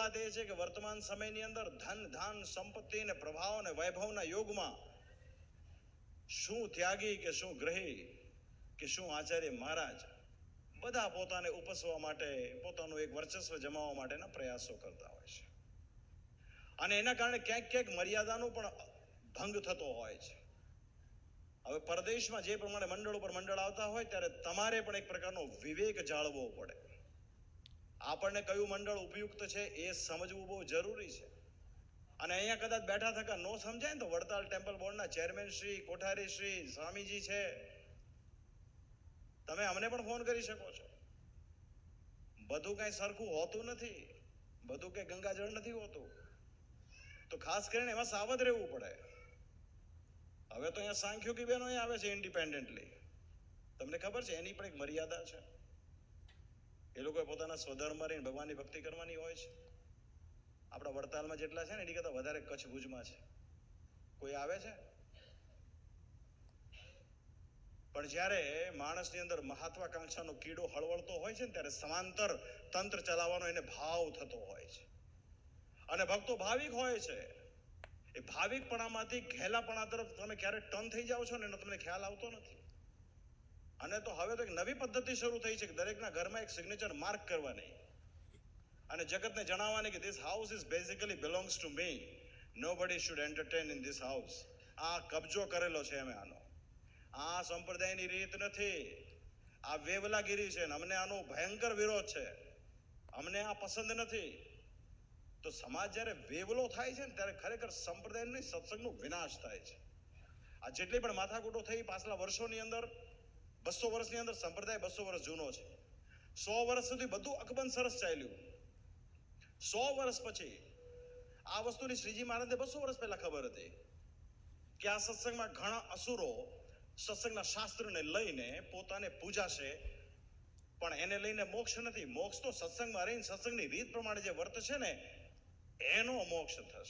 વાત એ છે કે વર્તમાન સમયની અંદર ધન ધાન સંપત્તિ અને પ્રભાવ અને વૈભવના યોગમાં શું ત્યાગી કે શું ગ્રહી કે શું આચાર્ય મહારાજ બધા પોતાને ઉપસવા માટે, પોતાનું એક વર્ચસ્વ જમાવવા માટેના પ્રયાસો કરતા હોય છે અને એના કારણે ક્યાંક ક્યાંક મર્યાદાનો પણ ભંગ થતો હોય છે. હવે પરદેશમાં જે પ્રમાણે મંડળ ઉપર મંડળ આવતા હોય ત્યારે તમારે પણ એક પ્રકારનો વિવેક જાળવવો પડે. આપણને કયું મંડળ ઉપયુક્ત છે એ સમજવું બહુ જરૂરી છે. અને અહીંયા કદાચ બેઠા થકા નો સમજાય ને તો વડતાલ ટેમ્પલ બોર્ડના ચેરમેન શ્રી, કોઠારી શ્રી, સ્વામીજી છે, તમે અમને પણ ફોન કરી શકો છો. બધું કઈ સરખું હોતું નથી, બધું કઈ ગંગાજળ નથી હોતું, તો ખાસ કરીને એમાં સાવધ રહેવું પડે. હવે તો અહીંયા સાંખ્યોગી બહેનો આવે છે ઇન્ડિપેન્ડન્ટલી, તમને ખબર છે એની પણ એક મર્યાદા છે. એ લોકોએ પોતાના સ્વધર્મ રહીને ભગવાનની ભક્તિ કરવાની હોય છે. આપણા વડતાલમાં જેટલા છે ને એની કરતા વધારે કચ્છ ભુજમાં છે. કોઈ આવે છે? પણ જ્યારે માણસની અંદર મહત્વાકાંક્ષાનો કીડો હળવળતો હોય છે ને ત્યારે સમાંતર તંત્ર ચલાવવાનો એને ભાવ થતો હોય છે. અને ભક્તો ભાવિક હોય છે. એ ભાવિકપણામાંથી ઘેલાપણા તરફ તમે ક્યારે ટર્ન થઈ જાઓ છો ને એનો તમને ખ્યાલ આવતો નથી. અને તો હવે તો એક નવી પદ્ધતિ શરૂ થઈ છે કે દરેકના ઘરમાં એક સિગ્નેચર માર્ક કરવાની અને જગતને જણાવવાની કે this house is basically belongs to me, nobody should entertain in this house. આ કબજો કરેલો છે અમે આનો, આ સંપ્રદાયની રીત નથી, આ વેવલાગીરી છે ને અમને આનો ભયંકર વિરોધ છે, અમને આ પસંદ નથી. તો સમાજ જ્યારે વેવલો થાય છે ને ત્યારે ખરેખર સંપ્રદાયનો નહીં સત્સંગનો વિનાશ થાય છે. આ જેટલી પણ માથાકૂટો થઈ પાછલા વર્ષોની અંદર, 200 વર્ષની અંદર, સંપ્રદાય 200 વર્ષ જૂનો છે. 100 વર્ષ સુધી બધું અકબંધ સરસ ચાલ્યું. 100 વર્ષ પછી આ વસ્તુની શ્રીજી મહારાજને 200 વર્ષ પહેલા ખબર હતી કે આ સત્સંગમાં ઘણા અસુરો સત્સંગના શાસ્ત્રને લઈને પોતાને પૂજાશે, પણ એને લઈને મોક્ષ નથી. મોક્ષ તો સત્સંગમાં રહીને સત્સંગની રીત પ્રમાણે જે વર્ત છે ને એનો મોક્ષ થશે.